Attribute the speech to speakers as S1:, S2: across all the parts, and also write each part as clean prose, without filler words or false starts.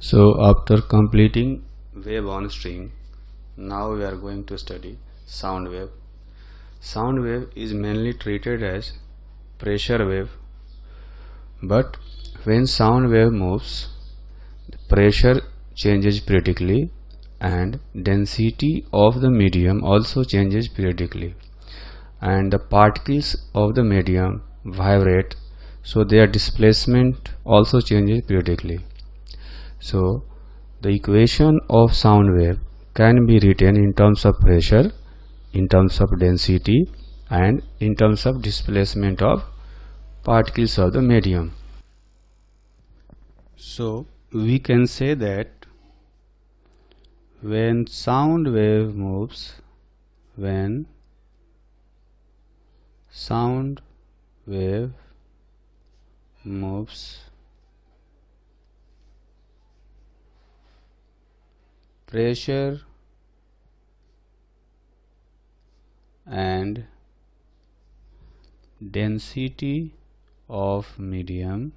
S1: So after completing wave on string, now we are going to study sound wave. Sound wave is mainly treated as pressure wave, but when sound wave moves, the pressure changes periodically and density of the medium also changes periodically, and the particles of the medium vibrate, so their displacement also changes periodically. So the equation of sound wave can be written in terms of pressure, in terms of density, and in terms of displacement of particles of the medium. So we can say that when sound wave moves, pressure and density of medium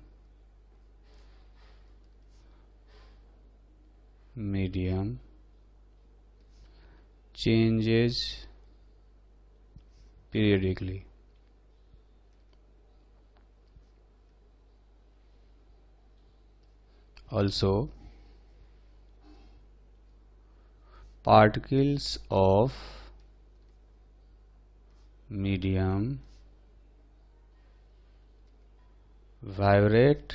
S1: changes periodically. Also, particles of medium vibrate,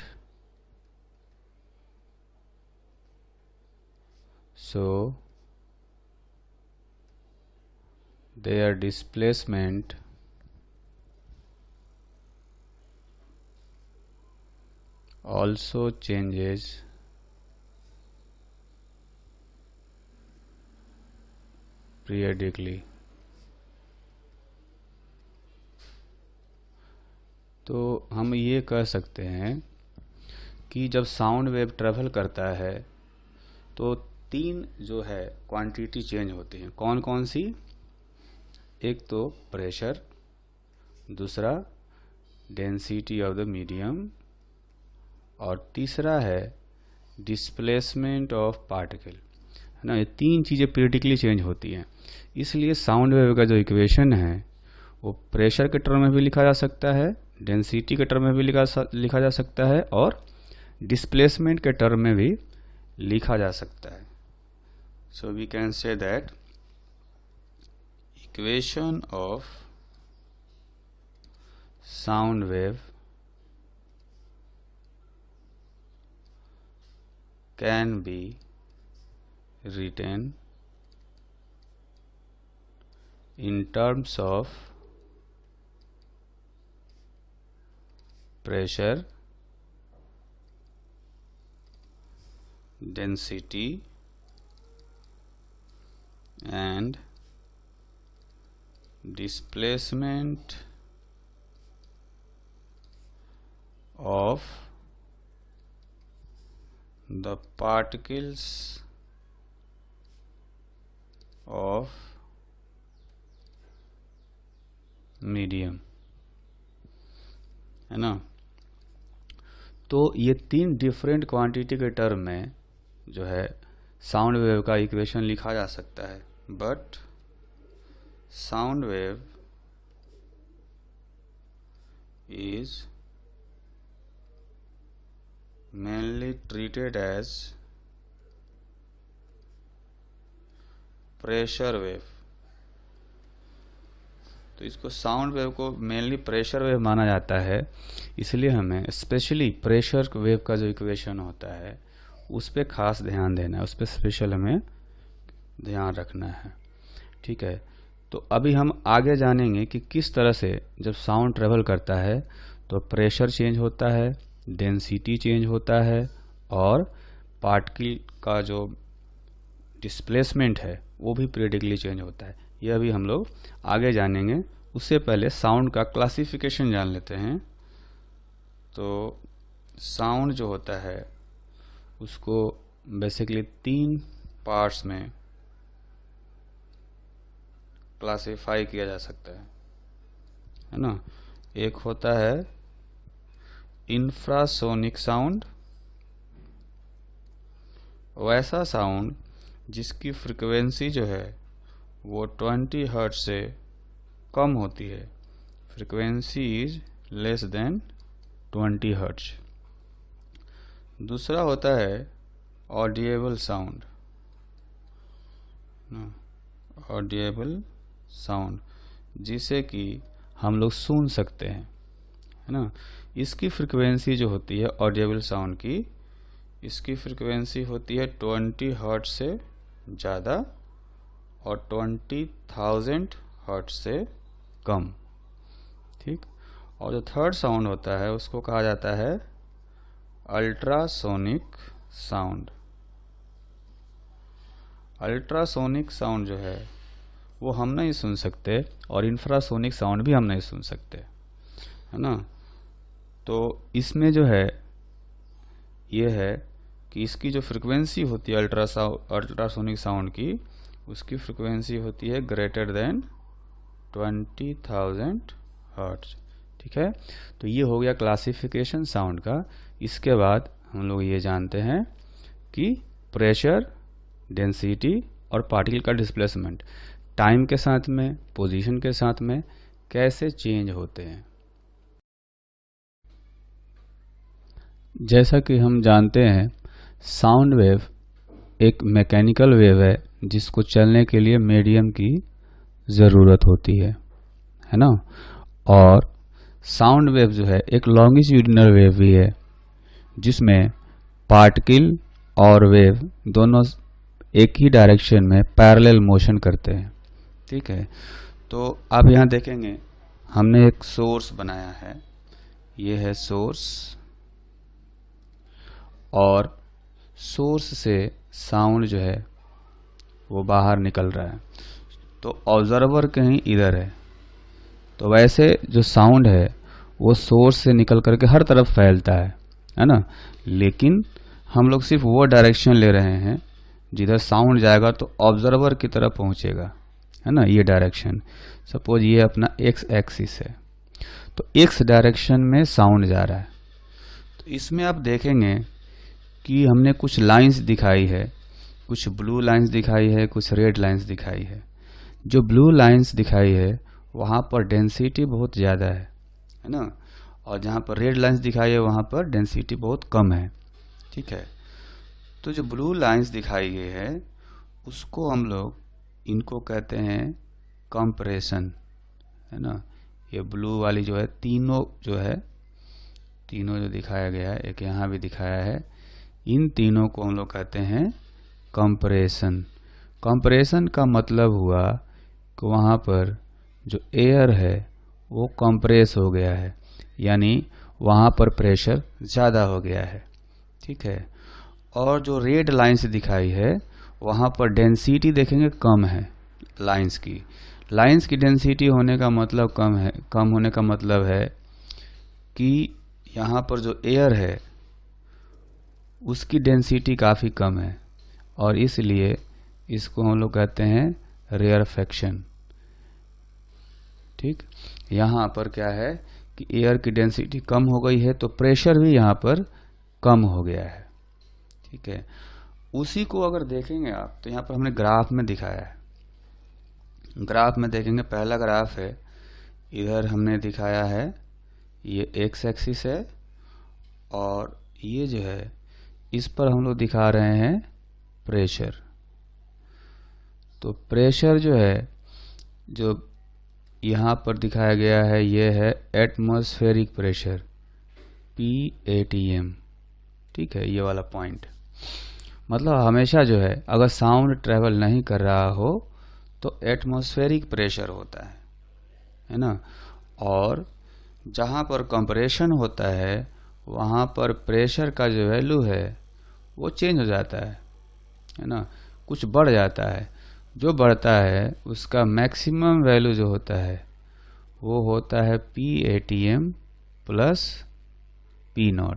S1: so their displacement also changes periodically. तो हम ये कह सकते हैं कि जब sound wave travel करता है तो तीन जो है क्वांटिटी चेंज होती हैं। कौन कौन सी? एक तो प्रेशर, दूसरा डेंसिटी ऑफ द मीडियम, और तीसरा है डिस्प्लेसमेंट ऑफ पार्टिकल, है ना। ये तीन चीज़ें पीरियडिकली चेंज होती हैं। इसलिए साउंड वेव का जो इक्वेशन है वो प्रेशर के टर्म में भी लिखा जा सकता है, डेंसिटी के टर्म में भी लिखा जा सकता है, और डिस्प्लेसमेंट के टर्म में भी लिखा जा सकता है। So we can say that equation of sound wave can be written in terms of pressure, density, and displacement of the particles of medium, है ना। तो ये तीन डिफरेंट क्वांटिटी के टर्म में जो है साउंड वेव का इक्वेशन लिखा जा सकता है, but sound wave is mainly treated as pressure wave। तो इसको साउंड वेव को मेनली प्रेशर वेव माना जाता है, इसलिए हमें स्पेशली प्रेशर वेव का जो इक्वेशन होता है उस पर खास ध्यान देना है, उस पर स्पेशल हमें ध्यान रखना है। ठीक है, तो अभी हम आगे जानेंगे कि किस तरह से जब साउंड ट्रेवल करता है तो प्रेशर चेंज होता है, डेंसिटी चेंज होता है, और पार्टिकल का जो डिस्प्लेसमेंट है वो भी पीरियडिकली चेंज होता है। ये अभी हम लोग आगे जानेंगे। उससे पहले साउंड का क्लासिफिकेशन जान लेते हैं। तो साउंड जो होता है उसको बेसिकली तीन पार्ट्स में क्लासिफाई किया जा सकता है ना। एक होता है इंफ्रासोनिक साउंड, वैसा साउंड जिसकी फ्रिक्वेंसी जो है वो 20 हर्ट्ज से कम होती है, frequency is less than 20 hertz. दूसरा होता है ऑडिएबल साउंड, ऑडिएबल साउंड जिसे कि हम लोग सुन सकते हैं, है ना। इसकी फ्रिक्वेंसी जो होती है ऑडिएबल साउंड की, इसकी फ्रिक्वेंसी होती है 20 हर्ट्ज से ज़्यादा और 20,000 हर्ट्ज से कम, ठीक। और जो थर्ड साउंड होता है उसको कहा जाता है अल्ट्रासोनिक साउंड। अल्ट्रासोनिक साउंड जो है वो हम नहीं सुन सकते और इंफ्रासोनिक साउंड भी हम नहीं सुन सकते, है ना। तो इसमें जो है ये है कि इसकी जो फ्रिक्वेंसी होती है अल्ट्रासोनिक साउंड की, उसकी फ्रिक्वेंसी होती है ग्रेटर देन 20,000 हर्ट्ज, ठीक है। तो ये हो गया क्लासिफिकेशन साउंड का। इसके बाद हम लोग ये जानते हैं कि प्रेशर, डेंसिटी और पार्टिकल का डिस्प्लेसमेंट टाइम के साथ में, पोजीशन के साथ में कैसे चेंज होते हैं। जैसा कि हम जानते हैं साउंड वेव एक मैकेनिकल वेव है जिसको चलने के लिए मीडियम की ज़रूरत होती है ना। और साउंड वेव जो है एक लॉन्गिट्यूडिनल वेव भी है जिसमें पार्टिकल और वेव दोनों एक ही डायरेक्शन में पैरेलल मोशन करते हैं, ठीक है। तो आप यहाँ देखेंगे हमने एक सोर्स बनाया है, ये है सोर्स, और सोर्स से साउंड जो है वो बाहर निकल रहा है, तो ऑब्जर्वर कहीं इधर है। तो वैसे जो साउंड है वो सोर्स से निकल करके हर तरफ फैलता है ना। लेकिन हम लोग सिर्फ वो डायरेक्शन ले रहे हैं जिधर साउंड जाएगा तो ऑब्जर्वर की तरफ पहुंचेगा, है ना। ये डायरेक्शन, सपोज ये अपना एक्स एक्सिस है, तो एक्स डायरेक्शन में साउंड जा रहा है। तो इसमें आप देखेंगे कि हमने कुछ लाइंस दिखाई है, कुछ ब्लू लाइंस दिखाई है, कुछ रेड लाइंस दिखाई है। जो ब्लू लाइंस दिखाई है वहाँ पर डेंसिटी बहुत ज़्यादा है ना, और जहाँ पर रेड लाइंस दिखाई है वहाँ पर डेंसिटी बहुत कम है, ठीक है। तो जो ब्लू लाइंस दिखाई गई है उसको हम लोग इनको कहते हैं कंप्रेशन, है ना। ये ब्लू वाली जो है तीनों जो दिखाया गया है, एक यहाँ भी दिखाया है, इन तीनों को हम लोग कहते हैं कंप्रेशन। कंप्रेशन का मतलब हुआ कि वहाँ पर जो एयर है वो कंप्रेस हो गया है, यानी वहाँ पर प्रेशर ज़्यादा हो गया है, ठीक है। और जो रेड लाइंस दिखाई है वहाँ पर डेंसिटी देखेंगे कम है लाइंस की डेंसिटी होने का मतलब कम होने का मतलब है कि यहाँ पर जो एयर है उसकी डेंसिटी काफ़ी कम है और इसलिए इसको हम लोग कहते हैं रेयरफेक्शन, ठीक। यहाँ पर क्या है कि एयर की डेंसिटी कम हो गई है तो प्रेशर भी यहाँ पर कम हो गया है, ठीक है। उसी को अगर देखेंगे आप तो यहाँ पर हमने ग्राफ में दिखाया है। ग्राफ में देखेंगे, पहला ग्राफ है, इधर हमने दिखाया है ये एक्स एक्सिस है और ये जो है इस पर हम लोग दिखा रहे हैं प्रेशर। तो प्रेशर जो है जो यहाँ पर दिखाया गया है ये है एटमॉस्फेरिक प्रेशर PATM, ठीक है। ये वाला पॉइंट मतलब हमेशा जो है अगर साउंड ट्रेवल नहीं कर रहा हो तो एटमॉस्फेरिक प्रेशर होता है ना। और जहाँ पर कंप्रेशन होता है वहाँ पर प्रेशर का जो वैल्यू है वो चेंज हो जाता है ना, कुछ बढ़ जाता है। जो बढ़ता है उसका मैक्सिमम वैल्यू जो होता है वो होता है PATM प्लस P0,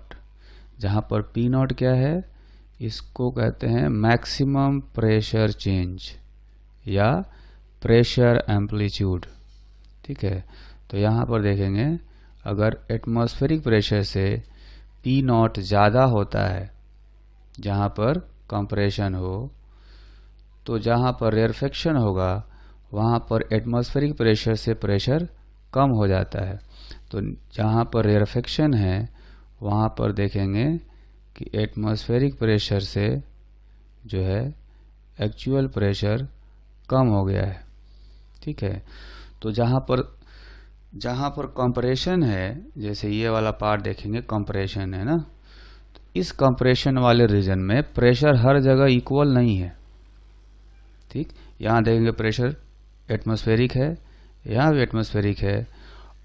S1: जहाँ पर P0 क्या है, इसको कहते हैं मैक्सिमम प्रेशर चेंज या प्रेशर एम्पलीट्यूड, ठीक है। तो यहाँ पर देखेंगे अगर एटमॉस्फेरिक प्रेशर से P0 ज़्यादा होता है, जहाँ पर कंप्रेशन हो तो जहाँ पर रेयरफेक्शन होगा वहाँ पर एटमॉस्फेरिक प्रेशर से प्रेशर कम हो जाता है। तो जहाँ पर रेयरफेक्शन है वहाँ पर देखेंगे कि एटमॉस्फेरिक प्रेशर से जो है एक्चुअल प्रेशर कम हो गया है। ठीक है, तो जहाँ पर कंप्रेशन है, जैसे ये वाला पार्ट देखेंगे कंप्रेशन है ना, तो इस कंप्रेशन वाले रीजन में प्रेशर हर जगह इक्वल नहीं है। ठीक, यहाँ देखेंगे प्रेशर एटमॉस्फेरिक है, यहाँ भी एटमॉस्फेरिक है,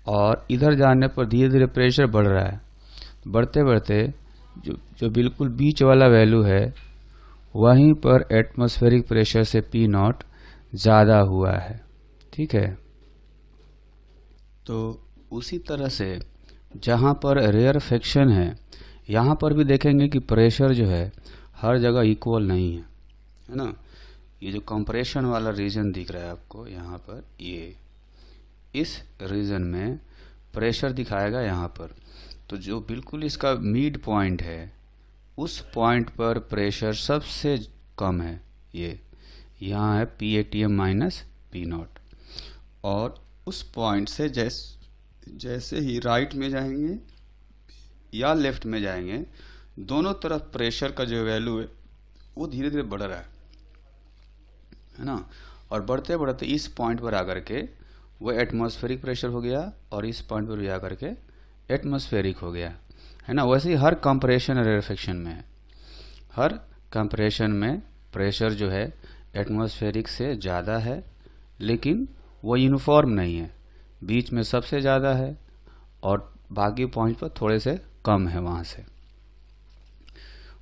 S1: और इधर जाने पर धीरे धीरे प्रेशर बढ़ रहा है। बढ़ते बढ़ते जो बिल्कुल बीच वाला वैल्यू है वहीं पर एटमॉस्फेरिक प्रेशर से पी नॉट ज़्यादा हुआ है। ठीक है, तो उसी तरह से जहाँ पर रेयरफेक्शन है यहाँ पर भी देखेंगे कि प्रेशर जो है हर जगह इक्वल नहीं है ना। ये जो कंप्रेशन वाला रीजन दिख रहा है आपको यहाँ पर, ये इस रीजन में प्रेशर दिखाएगा यहाँ पर। तो जो बिल्कुल इसका मिड पॉइंट है उस पॉइंट पर प्रेशर सबसे कम है। ये यहाँ है PATM माइनस पी नॉट, और उस पॉइंट से जैसे ही राइट में जाएंगे या लेफ्ट में जाएंगे, दोनों तरफ प्रेशर का जो वैल्यू है वो धीरे धीरे बढ़ रहा है ना। और बढ़ते बढ़ते इस पॉइंट पर आकर के वो एटमॉस्फेरिक प्रेशर हो गया, और इस पॉइंट पर भी आकर के एटमॉस्फेरिक हो गया है ना। वैसे ही हर कंप्रेशन और रेयरफेक्शन में है, हर कंप्रेशन में प्रेशर जो है एटमॉस्फेरिक से ज़्यादा है, लेकिन वो यूनिफॉर्म नहीं है। बीच में सबसे ज़्यादा है और बाकी पॉइंट पर थोड़े से कम है वहाँ से।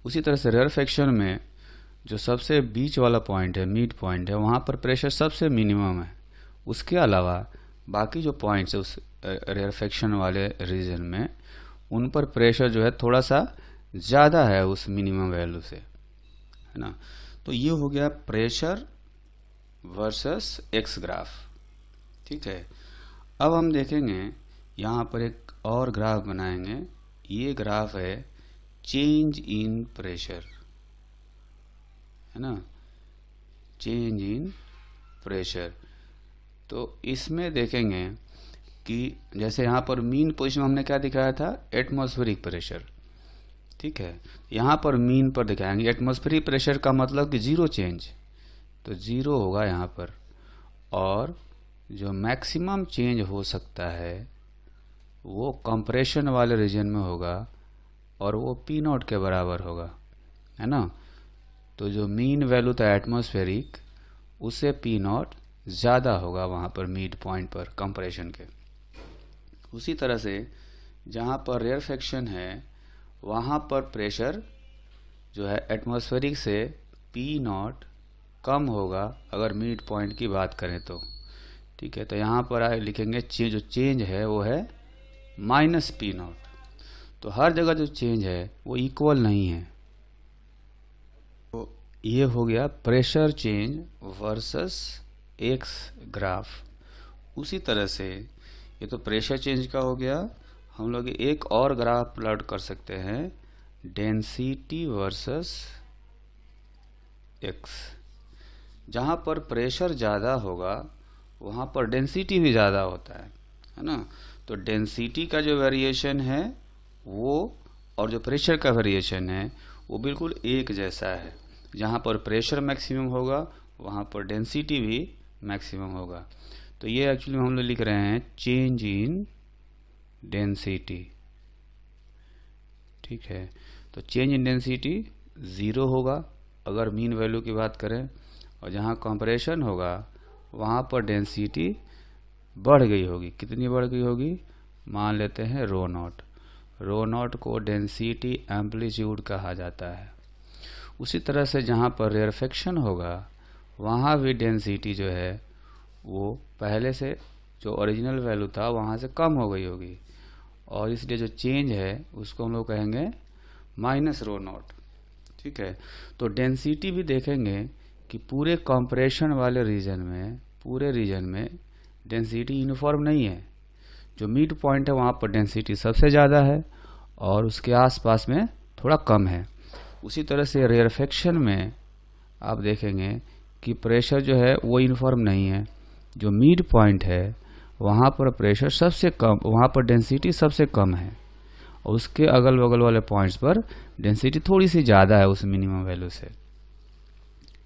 S1: उसी तरह से रेयरफेक्शन में जो सबसे बीच वाला पॉइंट है, मिड पॉइंट है, वहाँ पर प्रेशर सबसे मिनिमम है। उसके अलावा बाकी जो पॉइंट्स है उस रेयरफेक्शन वाले रीजन में, उन पर प्रेशर जो है थोड़ा सा ज़्यादा है उस मिनिमम वैल्यू से, है ना। तो ये हो गया प्रेशर वर्सेस एक्स ग्राफ। ठीक है, अब हम देखेंगे यहाँ पर एक और ग्राफ बनाएंगे। ये ग्राफ है चेंज इन प्रेशर, है ना, चेंज इन प्रेशर। तो इसमें देखेंगे कि जैसे यहाँ पर मीन पोजीशन में हमने क्या दिखाया था, एटमॉस्फेरिक प्रेशर। ठीक है, यहाँ पर मीन पर दिखाएंगे एटमॉस्फेरिक प्रेशर का मतलब कि जीरो चेंज, तो जीरो होगा यहाँ पर, और जो मैक्सिमम चेंज हो सकता है वो कंप्रेशन वाले रीजन में होगा, और वो पी नॉट के बराबर होगा, है ना। तो जो मीन वैल्यू था एटमॉस्फेरिक, उससे पी नॉट ज़्यादा होगा वहाँ पर मिड पॉइंट पर कंप्रेशन के। उसी तरह से जहाँ पर रेयरफेक्शन है वहाँ पर प्रेशर जो है एटमॉस्फेरिक से पी नॉट कम होगा अगर मिड पॉइंट की बात करें तो। ठीक है, तो यहाँ पर लिखेंगे जो चेंज है वो है माइनस पी नॉट। तो हर जगह जो चेंज है वो इक्वल नहीं है। तो ये हो गया pressure change versus x graph. उसी तरह से ये तो प्रेशर चेंज का हो गया। हम लोग एक और ग्राफ प्लॉट कर सकते हैं, डेंसिटी वर्सेस एक्स। जहाँ पर प्रेशर ज़्यादा होगा वहाँ पर डेंसिटी भी ज़्यादा होता है ना। तो डेंसिटी का जो वेरिएशन है वो और जो प्रेशर का वेरिएशन है वो बिल्कुल एक जैसा है। जहाँ पर प्रेशर मैक्सिमम होगा वहाँ पर डेंसिटी भी मैक्सिमम होगा। तो ये एक्चुअली हम लोग लिख रहे हैं चेंज इन डेंसिटी। ठीक है, तो चेंज इन डेंसिटी ज़ीरो होगा अगर मीन वैल्यू की बात करें, और जहाँ कंप्रेशन होगा वहाँ पर डेंसिटी बढ़ गई होगी। कितनी बढ़ गई होगी, मान लेते हैं रो नॉट। रो नॉट को डेंसिटी एम्पलीट्यूड कहा जाता है। उसी तरह से जहाँ पर रेयरफेक्शन होगा वहाँ भी डेंसिटी जो है वो पहले से जो ओरिजिनल वैल्यू था वहाँ से कम हो गई होगी, और इसलिए जो चेंज है उसको हम लोग कहेंगे माइनस रो नॉट। ठीक है, तो डेंसिटी भी देखेंगे कि पूरे कंप्रेशन वाले रीजन में, पूरे रीजन में डेंसिटी यूनिफॉर्म नहीं है। जो मिड पॉइंट है वहाँ पर डेंसिटी सबसे ज़्यादा है और उसके आसपास में थोड़ा कम है। उसी तरह से रेयरफेक्शन में आप देखेंगे कि प्रेशर जो है वो यूनिफॉर्म नहीं है। जो मिड पॉइंट है वहाँ पर प्रेशर सबसे कम, वहाँ पर डेंसिटी सबसे कम है, और उसके अगल बगल वाले पॉइंट्स पर डेंसिटी थोड़ी सी ज़्यादा है उस मिनिमम वैल्यू से।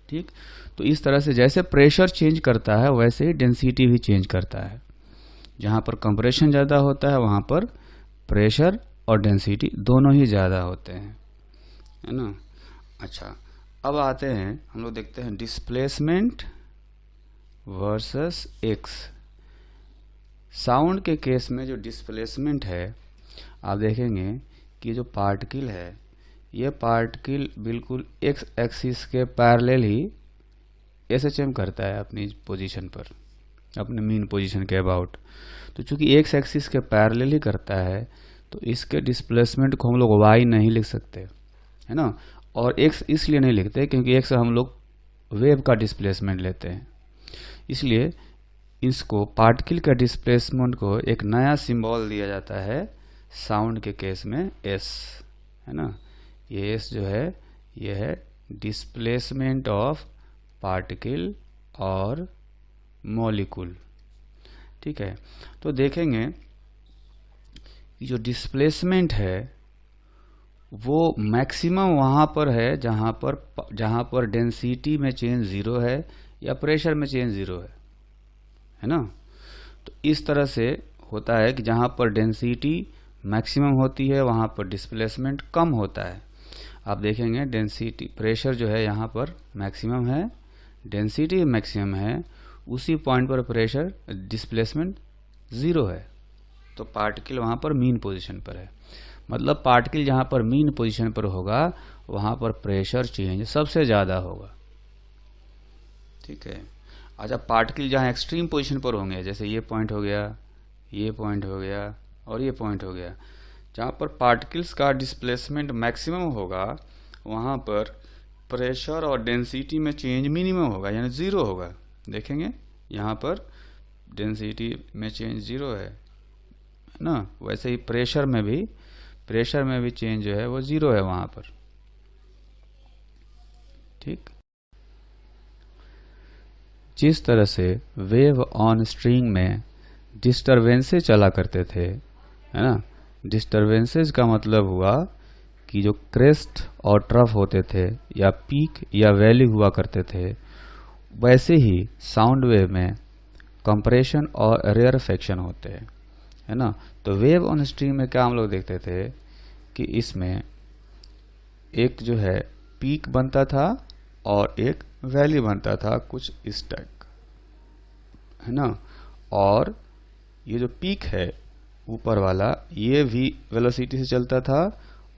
S1: ठीक, तो इस तरह से जैसे प्रेशर चेंज करता है वैसे ही डेंसिटी भी चेंज करता है। जहाँ पर कंप्रेशन ज़्यादा होता है वहाँ पर प्रेशर और डेंसिटी दोनों ही ज़्यादा होते हैं, है ना। अच्छा, अब आते हैं हम लोग देखते हैं डिस्प्लेसमेंट वर्सेस एक्स। साउंड के केस में जो डिस्प्लेसमेंट है, आप देखेंगे कि जो पार्टिकल है, ये पार्टिकल बिल्कुल एक्स एक्सिस के पैरेलल ही एसएचएम करता है अपनी पोजीशन पर, अपने मीन पोजीशन के अबाउट। तो चूंकि एक्स एक्सिस के पैरेलल ही करता है तो इसके डिस्प्लेसमेंट को हम लोग वाई नहीं लिख सकते, है ना। और एक्स इसलिए नहीं लिखते क्योंकि एक्स हम लोग वेव का डिस्प्लेसमेंट लेते हैं, इसलिए इसको पार्टिकल का डिस्प्लेसमेंट को एक नया सिंबल दिया जाता है साउंड के केस में एस, है ना। ये एस जो है ये है डिस्प्लेसमेंट ऑफ पार्टिकल और मॉलिक्यूल। ठीक है, तो देखेंगे कि जो डिस्प्लेसमेंट है वो मैक्सिमम वहाँ पर है जहाँ पर डेंसिटी में चेंज ज़ीरो है या प्रेशर में चेंज ज़ीरो है ना। तो इस तरह से होता है कि जहाँ पर डेंसिटी मैक्सिमम होती है वहाँ पर डिस्प्लेसमेंट कम होता है। आप देखेंगे डेंसिटी, प्रेशर जो है यहाँ पर मैक्सिमम है, डेंसिटी मैक्सिमम है, उसी पॉइंट पर प्रेशर डिस्प्लेसमेंट ज़ीरो है, तो पार्टिकल वहाँ पर मीन पोजीशन पर है। मतलब पार्टिकल जहाँ पर मीन पोजीशन पर होगा वहाँ पर प्रेशर चेंज सबसे ज़्यादा होगा। ठीक है, अच्छा, पार्टिकल जहाँ एक्सट्रीम पोजीशन पर होंगे, जैसे ये पॉइंट हो गया, ये पॉइंट हो गया और ये पॉइंट हो गया, जहाँ पर पार्टिकल्स का डिस्प्लेसमेंट मैक्सिमम होगा वहाँ पर प्रेशर और डेंसिटी में चेंज मिनिमम होगा, यानी ज़ीरो होगा। देखेंगे यहाँ पर डेंसिटी में चेंज ज़ीरो है ना, वैसे ही प्रेशर में भी चेंज जो है वो ज़ीरो है वहाँ पर। ठीक, जिस तरह से वेव ऑन स्ट्रिंग में डिस्टरबेंसेस चला करते थे, है ना। डिस्टरबेंसेस का मतलब हुआ कि जो क्रेस्ट और ट्रफ होते थे या पीक या वैली हुआ करते थे, वैसे ही साउंड वेव में कंप्रेशन और रेयरफेक्शन होते हैं, है ना। तो वेव ऑन स्ट्रिंग में क्या हम लोग देखते थे कि इसमें एक जो है पीक बनता था और एक वैली बनता था, कुछ इस टाइप, है ना। और ये जो पीक है ऊपर वाला, ये भी वेलोसिटी से चलता था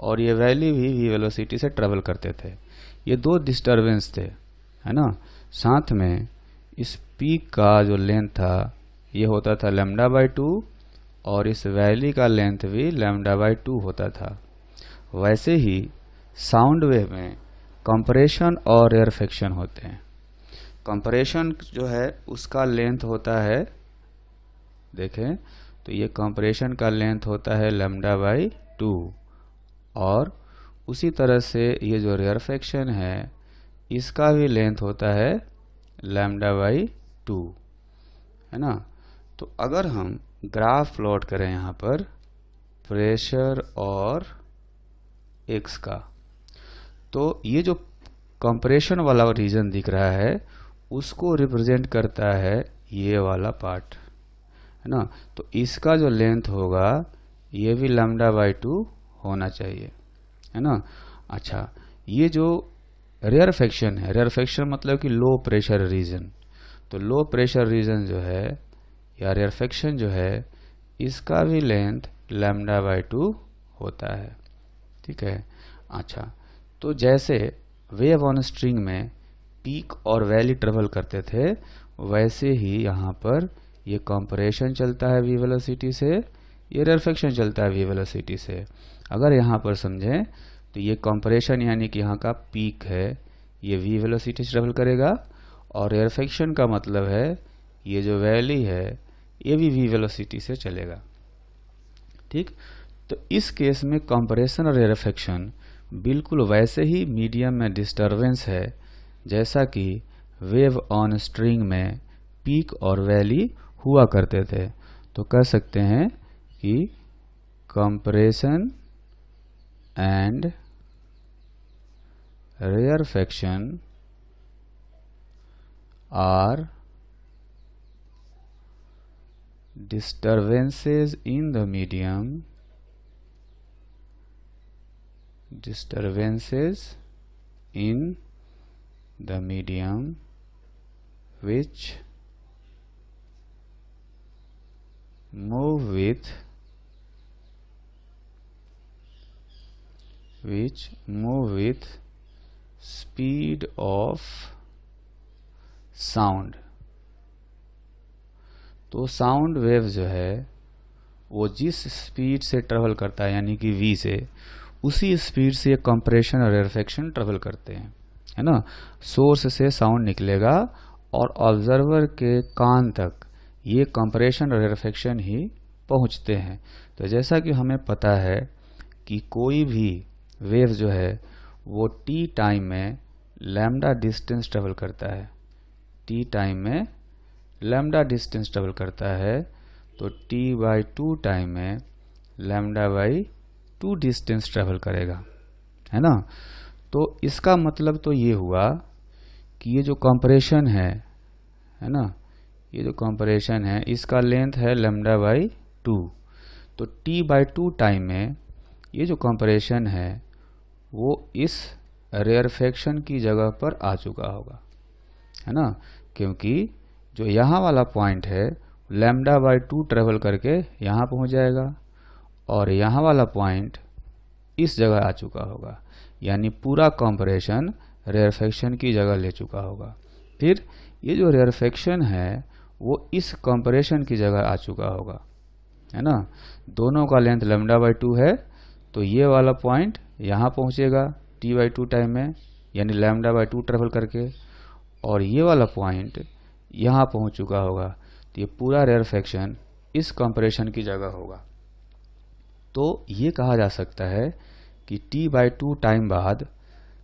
S1: और ये वैली भी वेलोसिटी से ट्रेवल करते थे। ये दो डिस्टरबेंस थे, है ना। साथ में इस पीक का जो लेंथ था ये होता था λ/2 और इस वैली का लेंथ भी λ/2 होता था। वैसे ही साउंड वेव में कंप्रेशन और रेयरफेक्शन होते हैं। कंप्रेशन जो है उसका लेंथ होता है, देखें तो ये कंप्रेशन का लेंथ होता है λ/2, और उसी तरह से ये जो रेयरफेक्शन है इसका भी लेंथ होता है λ/2, है ना। तो अगर हम ग्राफ प्लॉट करें यहाँ पर प्रेशर और एक्स का, तो ये जो कंप्रेशन वाला रीजन दिख रहा है उसको रिप्रेजेंट करता है ये वाला पार्ट, है ना। तो इसका जो लेंथ होगा ये भी λ/2 होना चाहिए, है ना। अच्छा, ये जो रेयरफेक्शन है, रेयरफेक्शन मतलब कि लो प्रेशर रीजन, तो लो प्रेशर रीजन जो है या रेयरफेक्शन जो है इसका भी लेंथ λ/2 होता है। ठीक है, अच्छा, तो जैसे वेव ऑन स्ट्रिंग में पीक और वैली ट्रेवल करते थे वैसे ही यहाँ पर ये कंप्रेशन चलता है v वेलोसिटी से, ये रेयरफेक्शन चलता है v वेलोसिटी से। अगर यहाँ पर समझें तो ये कंप्रेशन यानी कि यहाँ का पीक है ये v वेलोसिटी से ट्रेवल करेगा, और रेयरफेक्शन का मतलब है ये जो वैली है ये भी v वेलोसिटी से चलेगा। ठीक, तो इस केस में कंप्रेशन और रेयरफेक्शन बिल्कुल वैसे ही मीडियम में डिस्टरबेंस है जैसा कि वेव ऑन स्ट्रिंग में पीक और वैली हुआ करते थे। तो कह सकते हैं कि compression and rarefaction are disturbances in the medium which move with speed of sound। तो साउंड वेव जो है वो जिस स्पीड से ट्रेवल करता है यानी कि v से, उसी स्पीड से कंप्रेशन और रेयरफेक्शन ट्रेवल करते हैं, है ना। सोर्स से साउंड निकलेगा और ऑब्जर्वर के कान तक ये कंप्रेशन और रेयरफेक्शन ही पहुंचते हैं। तो जैसा कि हमें पता है कि कोई भी वेव जो है वो t टाइम में लैम्डा डिस्टेंस ट्रेवल करता है, t टाइम में लैम्डा डिस्टेंस ट्रेवल करता है, तो t/2 टाइम में λ/2 डिस्टेंस ट्रेवल करेगा, है ना। तो इसका मतलब तो ये हुआ कि ये जो कंप्रेशन है ना, ये जो कंप्रेशन है इसका लेंथ है λ/2। तो t/2 टाइम में ये जो कंप्रेशन है वो इस रेयरफेक्शन की जगह पर आ चुका होगा, है ना, क्योंकि जो यहाँ वाला पॉइंट है λ/2 ट्रेवल करके यहाँ पहुँच जाएगा और यहाँ वाला पॉइंट इस जगह आ चुका होगा, यानी पूरा कंप्रेशन रेयरफेक्शन की जगह ले चुका होगा। फिर ये जो रेयरफेक्शन है वो इस कंप्रेशन की जगह आ चुका होगा, है ना। दोनों का लेंथ λ/2 है, तो ये वाला पॉइंट यहाँ पहुँचेगा t/2 टाइम में, यानी λ/2 ट्रेवल करके, और ये वाला पॉइंट यहाँ पहुँच चुका होगा। तो ये पूरा रेयरफेक्शन इस कंप्रेशन की जगह होगा। तो ये कहा जा सकता है कि t/2 टाइम बाद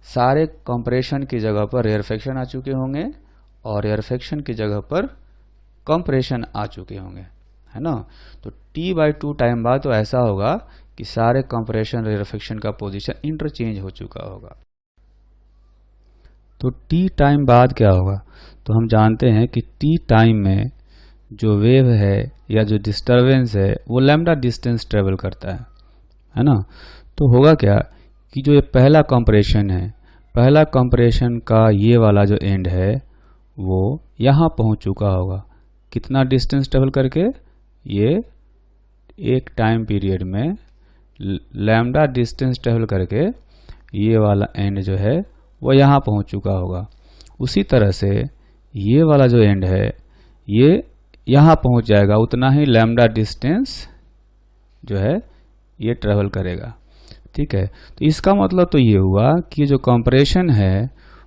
S1: सारे कंप्रेशन की जगह पर रेयरफेक्शन आ चुके होंगे और रेयरफेक्शन की जगह पर कंप्रेशन आ चुके होंगे, है ना। तो t/2 टाइम बाद तो ऐसा होगा कि सारे कंप्रेशन रेयरफेक्शन का पोजीशन इंटरचेंज हो चुका होगा। तो t टाइम बाद क्या होगा, तो हम जानते हैं कि t टाइम में जो वेव है या जो डिस्टरबेंस है वो लैम्डा डिस्टेंस ट्रेवल करता है ना। तो होगा क्या कि जो ये पहला कंप्रेशन है, पहला कंप्रेशन का ये वाला जो एंड है वो यहाँ पहुँच चुका होगा, कितना डिस्टेंस ट्रेवल करके, ये एक टाइम पीरियड में लैम्डा डिस्टेंस ट्रेवल करके ये वाला एंड जो है वो यहाँ पहुँच चुका होगा। उसी तरह से ये वाला जो एंड है ये यहाँ पहुँच जाएगा, उतना ही लैम्डा डिस्टेंस जो है ये ट्रेवल करेगा, ठीक है। तो इसका मतलब तो ये हुआ कि जो कंप्रेशन है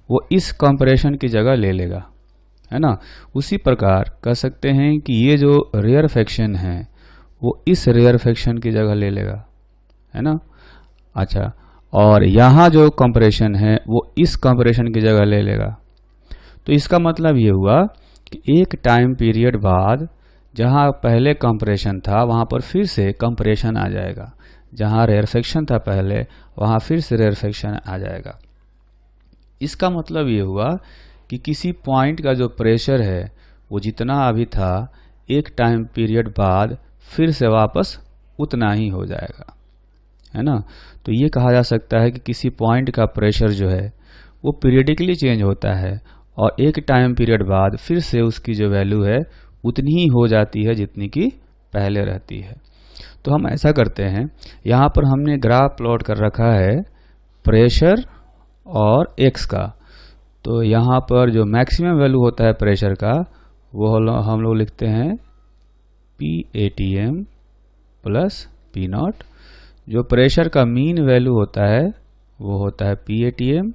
S1: वो इस कंप्रेशन की जगह ले लेगा, है ना। उसी प्रकार कह सकते हैं कि ये जो रेयरफेक्शन है वो इस रेयरफेक्शन की जगह ले लेगा, है ना। अच्छा, और यहाँ जो कंप्रेशन है वो इस कंप्रेशन की जगह ले लेगा। तो इसका मतलब ये हुआ कि एक टाइम पीरियड बाद जहाँ पहले कंप्रेशन था वहाँ पर फिर से कंप्रेशन आ जाएगा, जहाँ रेयरफेक्शन था पहले वहाँ फिर से रेयरफेक्शन आ जाएगा। इसका मतलब ये हुआ कि किसी पॉइंट का जो प्रेशर है वो जितना अभी था एक टाइम पीरियड बाद फिर से वापस उतना ही हो जाएगा, है ना। तो ये कहा जा सकता है कि किसी पॉइंट का प्रेशर जो है वो पीरियडिकली चेंज होता है और एक टाइम पीरियड बाद फिर से उसकी जो वैल्यू है उतनी ही हो जाती है जितनी कि पहले रहती है। तो हम ऐसा करते हैं, यहाँ पर हमने ग्राफ प्लॉट कर रखा है प्रेशर और एक्स का। तो यहाँ पर जो मैक्सिमम वैल्यू होता है प्रेशर का वो हम लोग लिखते हैं PATM प्लस P0। जो प्रेशर का मीन वैल्यू होता है वो होता है PATM,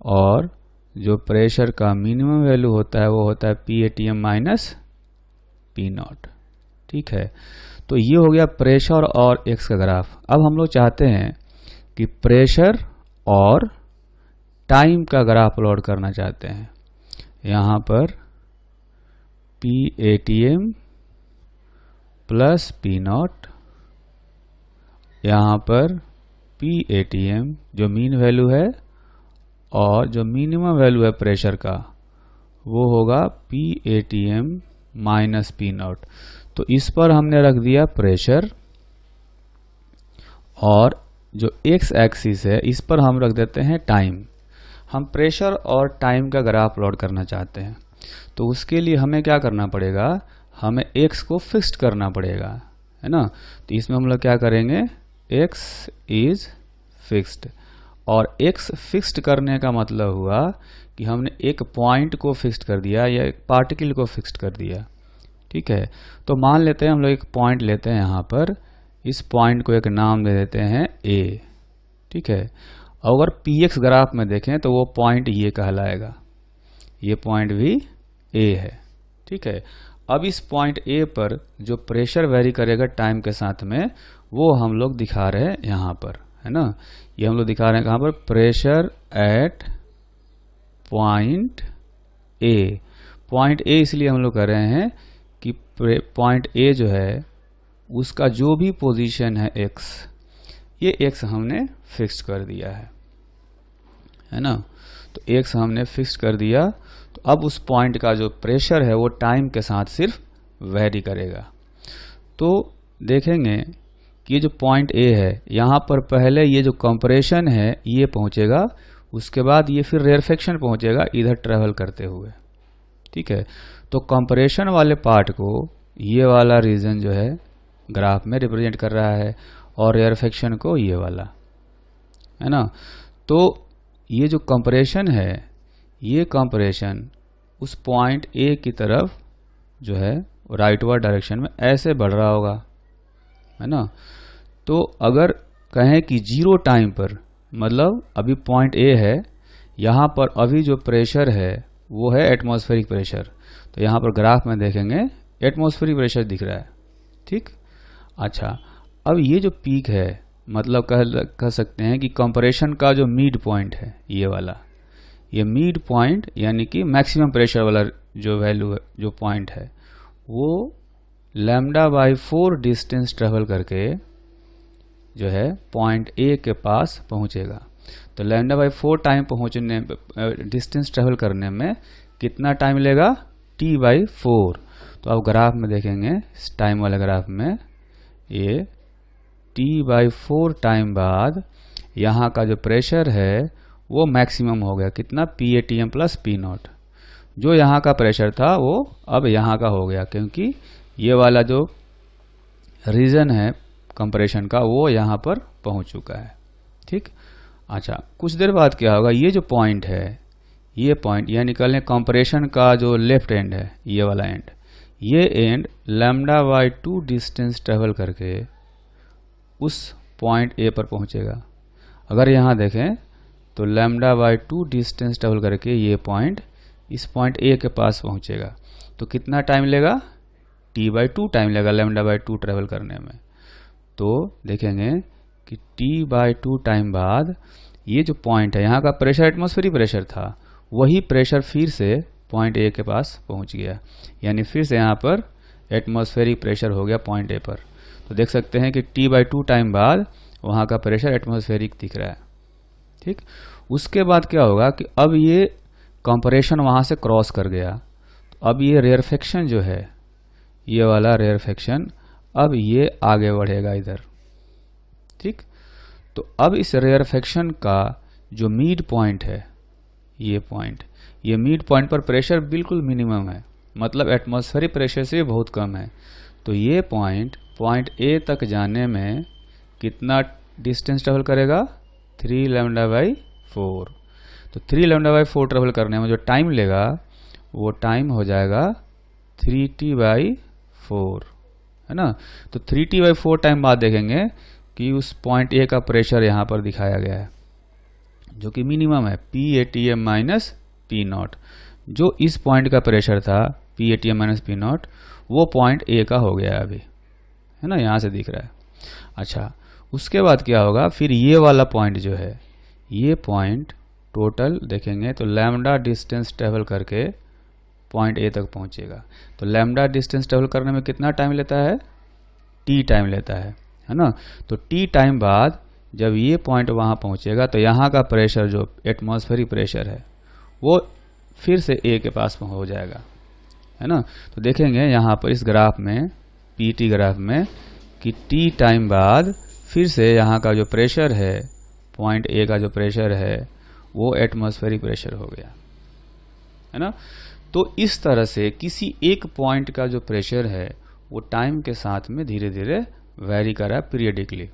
S1: और जो प्रेशर का मिनिमम वैल्यू होता है वो होता है PATM माइनस P0, ठीक है। तो ये हो गया प्रेशर और एक्स का ग्राफ। अब हम लोग चाहते हैं कि प्रेशर और टाइम का ग्राफ प्लॉट करना चाहते हैं। यहाँ पर PATM प्लस P0, यहाँ पर PATM जो मीन वैल्यू है और जो मिनिमम वैल्यू है प्रेशर का वो होगा PATM माइनस P0। तो इस पर हमने रख दिया प्रेशर, और जो x एक्सिस है इस पर हम रख देते हैं टाइम। हम प्रेशर और टाइम का ग्राफ प्लॉट करना चाहते हैं, तो उसके लिए हमें क्या करना पड़ेगा, हमें x को फिक्स्ड करना पड़ेगा, है ना। तो इसमें हम लोग क्या करेंगे, x इज फिक्स्ड, और x फिक्स्ड करने का मतलब हुआ कि हमने एक पॉइंट को फिक्स्ड कर दिया या एक पार्टिकल को फिक्स्ड कर दिया। ठीक है, तो मान लेते हैं हम लोग एक पॉइंट लेते हैं यहाँ पर, इस पॉइंट को एक नाम दे देते हैं A। ठीक है, अगर px ग्राफ में देखें तो वो पॉइंट ये कहलाएगा, ये पॉइंट भी A है। ठीक है, अब इस पॉइंट A पर जो प्रेशर वेरी करेगा टाइम के साथ में, वो हम लोग दिखा रहे हैं यहाँ पर, है ना। ये हम लोग दिखा रहे हैं कहाँ पर, pressure at point A। Point A इसलिए हम लोग कर रहे हैं कि पॉइंट A जो है उसका जो भी पोजीशन है x, ये x हमने फिक्स कर दिया है ना। तो x हमने फिक्स कर दिया, तो अब उस पॉइंट का जो प्रेशर है वो टाइम के साथ सिर्फ वेरी करेगा। तो देखेंगे कि ये जो पॉइंट A है, यहाँ पर पहले ये जो कंप्रेशन है ये पहुँचेगा, उसके बाद ये फिर रेयरफेक्शन पहुँचेगा इधर ट्रेवल करते हुए। ठीक है, तो कंप्रेशन वाले पार्ट को ये वाला रीजन जो है ग्राफ में रिप्रेजेंट कर रहा है, और रेयरफेक्शन को ये वाला, है ना। तो ये जो कंप्रेशन है, ये कंप्रेशन उस पॉइंट A की तरफ जो है राइटवर्ड डायरेक्शन में ऐसे बढ़ रहा होगा, है ना। तो अगर कहें कि जीरो टाइम पर, मतलब अभी पॉइंट A है, यहाँ पर अभी जो प्रेशर है वो है एटमॉस्फेरिक प्रेशर, तो यहाँ पर ग्राफ में देखेंगे एटमॉस्फेरिक प्रेशर दिख रहा है। ठीक, अच्छा, अब ये जो पीक है, मतलब कह सकते हैं कि कंप्रेशन का जो मिड पॉइंट है ये वाला, ये मिड पॉइंट यानी कि मैक्सिमम प्रेशर वाला जो वैल्यू है, जो पॉइंट है, वो λ/4 डिस्टेंस ट्रेवल करके जो है पॉइंट A के पास पहुंचेगा। तो λ/4 टाइम पहुंचने, डिस्टेंस ट्रेवल करने में कितना टाइम लेगा, T/4। तो अब ग्राफ में देखेंगे, इस टाइम वाले ग्राफ में ये T/4 टाइम बाद यहाँ का जो प्रेशर है वो मैक्सिमम हो गया, कितना, PATM प्लस P0। जो यहाँ का प्रेशर था वो अब यहाँ का हो गया, क्योंकि ये वाला जो रीजन है कंप्रेशन का वो यहाँ पर पहुँच चुका है। ठीक, अच्छा, कुछ देर बाद क्या होगा, ये जो पॉइंट है, ये पॉइंट यानी कह लें कंप्रेशन का जो लेफ्ट एंड है, ये वाला एंड, ये एंड λ/2 डिस्टेंस ट्रेवल करके उस पॉइंट A पर पहुंचेगा। अगर यहाँ देखें तो λ/2 डिस्टेंस ट्रेवल करके ये पॉइंट इस पॉइंट A के पास पहुंचेगा। तो कितना टाइम लेगा, T/2 टाइम लेगा λ/2 ट्रेवल करने में। तो देखेंगे कि T/2 टाइम बाद ये जो पॉइंट है, यहाँ का प्रेशर एटमॉस्फेरिक प्रेशर था, वही प्रेशर फिर से पॉइंट A के पास पहुंच गया, यानी फिर से यहाँ पर एटमॉस्फेरिक प्रेशर हो गया पॉइंट A पर। तो देख सकते हैं कि T/2 टाइम बाद वहाँ का प्रेशर एटमॉस्फेरिक दिख रहा है। ठीक, उसके बाद क्या होगा कि अब ये कंप्रेशन वहाँ से क्रॉस कर गया, तो अब ये रेयरफेक्शन जो है, ये वाला रेयरफेक्शन, अब ये आगे बढ़ेगा इधर। ठीक, तो अब इस रेयरफेक्शन का जो मिड पॉइंट है, ये पॉइंट, ये मिड पॉइंट पर प्रेशर बिल्कुल मिनिमम है, मतलब एटमॉस्फेरिक प्रेशर से बहुत कम है। तो ये पॉइंट A तक जाने में कितना डिस्टेंस ट्रेवल करेगा, 3 λ/4। तो 3 λ/4 ट्रेवल करने में जो टाइम लेगा वो टाइम हो जाएगा 3T/4, है ना। तो 3T/4 टाइम बाद देखेंगे कि उस पॉइंट A का प्रेशर यहाँ पर दिखाया गया है, जो कि मिनिमम है, PATM माइनस P0। जो इस पॉइंट का प्रेशर था PATM माइनस P0, वो पॉइंट A का हो गया अभी, है ना, यहाँ से दिख रहा है। अच्छा, उसके बाद क्या होगा, फिर ये वाला पॉइंट जो है, ये पॉइंट टोटल देखेंगे तो लैम्डा डिस्टेंस ट्रेवल करके पॉइंट ए तक पहुंचेगा। तो लैम्डा डिस्टेंस ट्रेवल करने में कितना टाइम लेता है? टी टाइम लेता है ना। तो टी टाइम बाद जब ये पॉइंट वहां पहुंचेगा तो यहाँ का प्रेशर जो एटमॉस्फेरिक प्रेशर है वो फिर से ए के पास हो जाएगा, है ना। तो देखेंगे यहाँ पर इस ग्राफ में, पीटी ग्राफ में, कि टी टाइम बाद फिर से यहाँ का जो प्रेशर है, पॉइंट ए का जो प्रेशर है वो एटमॉस्फेरिक प्रेशर हो गया, है ना। तो इस तरह से किसी एक पॉइंट का जो प्रेशर है वो टाइम के साथ में धीरे धीरे वेरी कर रहा है पीरियडिकली,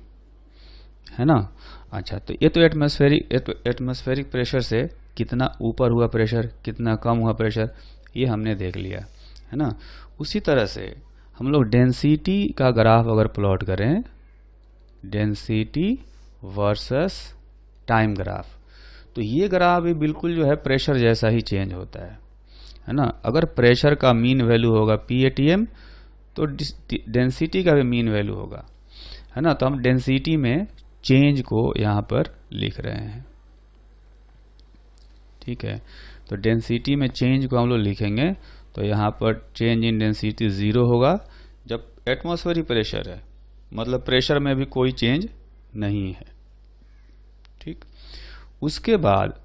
S1: है ना। अच्छा, तो ये तो एटमॉस्फेरिक प्रेशर से कितना ऊपर हुआ प्रेशर, कितना कम हुआ प्रेशर, ये हमने देख लिया, है ना। उसी तरह से हम लोग डेंसिटी का ग्राफ अगर प्लॉट करें, डेंसिटी वर्सेस टाइम ग्राफ, तो ये ग्राफ भी बिल्कुल जो है प्रेशर जैसा ही चेंज होता है ना। अगर प्रेशर का मीन वैल्यू होगा PATM तो डेंसिटी का भी मीन वैल्यू होगा, है ना। तो हम डेंसिटी में चेंज को यहाँ पर लिख रहे हैं, ठीक है। तो डेंसिटी में चेंज को हम लोग लिखेंगे तो यहाँ पर चेंज इन डेंसिटी 0 होगा जब एटमॉस्फेरिक प्रेशर है, मतलब प्रेशर में भी कोई चेंज नहीं है, ठीक। उसके बाद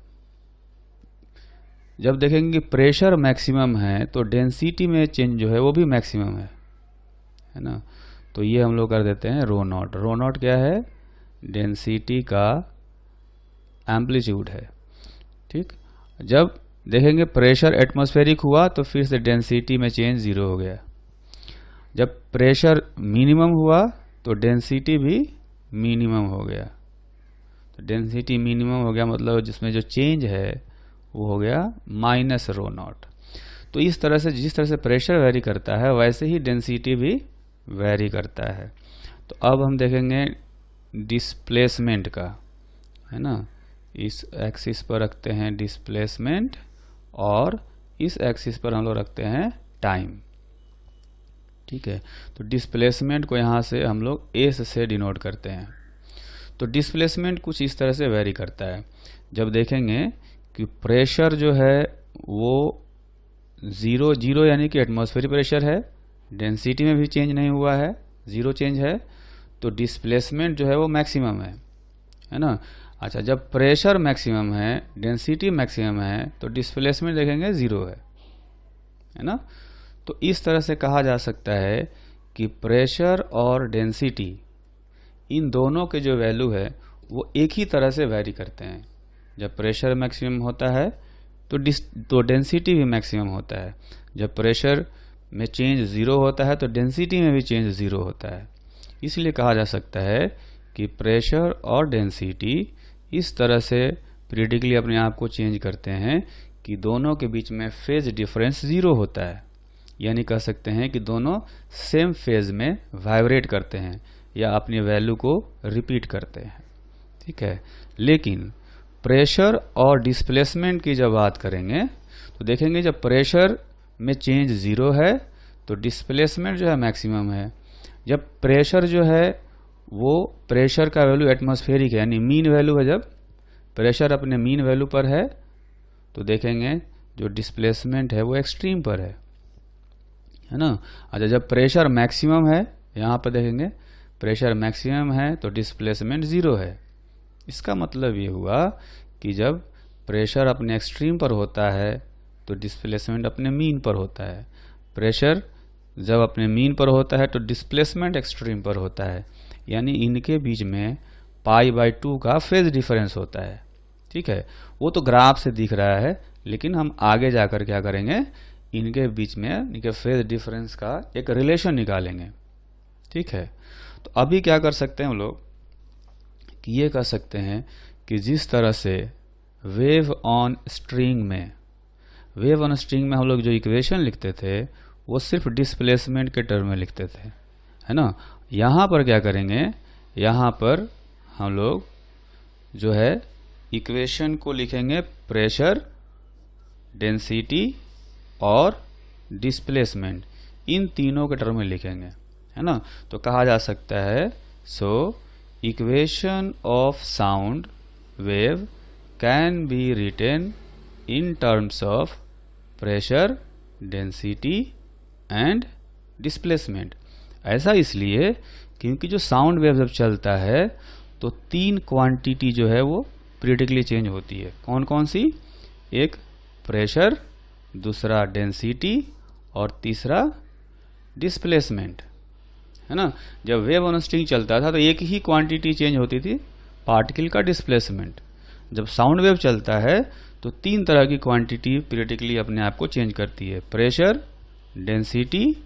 S1: जब देखेंगे प्रेशर मैक्सिमम है तो डेंसिटी में चेंज जो है वो भी मैक्सिमम है ना। तो ये हम लोग कर देते हैं रो नॉट। रो नॉट क्या है? डेंसिटी का एम्पलीट्यूड है, ठीक। जब देखेंगे प्रेशर एटमॉस्फेरिक हुआ तो फिर से डेंसिटी में चेंज 0 हो गया। जब प्रेशर मिनिमम हुआ तो डेंसिटी भी मिनिमम हो गया। तो डेंसिटी मिनिमम हो गया मतलब जिसमें जो चेंज है वो हो गया माइनस रो नॉट। तो इस तरह से जिस तरह से प्रेशर वेरी करता है वैसे ही डेंसिटी भी वेरी करता है। तो अब हम देखेंगे डिस्प्लेसमेंट का, है ना। इस एक्सिस पर रखते हैं डिस्प्लेसमेंट और इस एक्सिस पर हम लोग रखते हैं टाइम, ठीक है। तो डिस्प्लेसमेंट को यहाँ से हम लोग एस से डिनोट करते हैं। तो डिस्प्लेसमेंट कुछ इस तरह से वेरी करता है। जब देखेंगे कि प्रेशर जो है वो 0 यानी कि एटमॉस्फेरिक प्रेशर है, डेंसिटी में भी चेंज नहीं हुआ है, 0 चेंज है, तो डिस्प्लेसमेंट जो है वो मैक्सिमम है ना। अच्छा, जब प्रेशर मैक्सिमम है, डेंसिटी मैक्सिमम है, तो डिस्प्लेसमेंट देखेंगे 0 है ना। तो इस तरह से कहा जा सकता है कि प्रेशर और डेंसिटी इन दोनों के जो वैल्यू है वो एक ही तरह से वेरी करते हैं। जब प्रेशर मैक्सिमम होता है तो डेंसिटी भी मैक्सिमम होता है। जब प्रेशर में चेंज 0 होता है तो डेंसिटी में भी चेंज 0 होता है। इसलिए कहा जा सकता है कि प्रेशर और डेंसिटी इस तरह से पीरियडिकली अपने आप को चेंज करते हैं कि दोनों के बीच में फेज डिफरेंस 0 होता है। यानी कह सकते हैं कि दोनों सेम फेज में वाइब्रेट करते हैं या अपनी वैल्यू को रिपीट करते हैं, ठीक है। लेकिन प्रेशर और डिस्प्लेसमेंट की जब बात करेंगे तो देखेंगे जब प्रेशर में चेंज 0 है तो डिस्प्लेसमेंट जो है मैक्सिमम है। जब प्रेशर जो है वो प्रेशर का वैल्यू एटमॉस्फेरिक है यानी मीन वैल्यू है, जब प्रेशर अपने मीन वैल्यू पर है तो देखेंगे जो डिस्प्लेसमेंट है वो एक्सट्रीम पर है ना। अच्छा, जब प्रेशर मैक्सिमम है, यहाँ पर देखेंगे प्रेशर मैक्सिमम है तो डिस्प्लेसमेंट 0 है। इसका मतलब ये हुआ कि जब प्रेशर अपने एक्सट्रीम पर होता है तो डिस्प्लेसमेंट अपने मीन पर होता है। प्रेशर जब अपने मीन पर होता है तो डिस्प्लेसमेंट एक्सट्रीम पर होता है। यानी इनके बीच में π/2 का फेज डिफरेंस होता है, ठीक है। वो तो ग्राफ से दिख रहा है, लेकिन हम आगे जाकर क्या करेंगे, इनके बीच में इनके फेज डिफरेंस का एक रिलेशन निकालेंगे, ठीक है। तो अभी क्या कर सकते हैं हम लोग कि ये कह सकते हैं कि जिस तरह से वेव ऑन स्ट्रिंग में हम लोग जो इक्वेशन लिखते थे वो सिर्फ डिस्प्लेसमेंट के टर्म में लिखते थे, है ना। यहाँ पर क्या करेंगे, यहाँ पर हम लोग जो है इक्वेशन को लिखेंगे प्रेशर, डेंसिटी और डिस्प्लेसमेंट, इन तीनों के टर्म में लिखेंगे, है ना। तो कहा जा सकता है so equation of sound wave can be written in terms of pressure, density and displacement. ऐसा इसलिए क्योंकि जो साउंड वेव जब चलता है तो तीन क्वांटिटी जो है वो पीरियडिकली चेंज होती है। कौन कौन सी? एक प्रेशर, दूसरा डेंसिटी और तीसरा डिस्प्लेसमेंट, है ना। जब वेव ऑन स्ट्रिंग चलता था तो एक ही क्वांटिटी चेंज होती थी, पार्टिकल का डिस्प्लेसमेंट। जब साउंड वेव चलता है तो तीन तरह की क्वांटिटी पीरियडिकली अपने आप को चेंज करती है, प्रेशर, डेंसिटी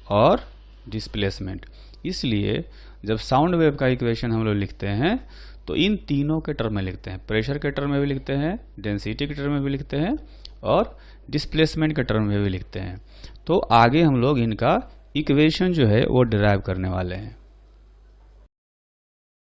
S1: और डिस्प्लेसमेंट। इसलिए जब साउंड वेव का इक्वेशन हम लोग लिखते हैं तो इन तीनों के टर्म में लिखते हैं, प्रेशर के टर्म में भी लिखते हैं, डेंसिटी के टर्म में भी लिखते हैं और डिस्प्लेसमेंट के टर्म में भी लिखते हैं। तो आगे हम लोग इनका इक्वेशन जो है वो डिराइव करने वाले हैं।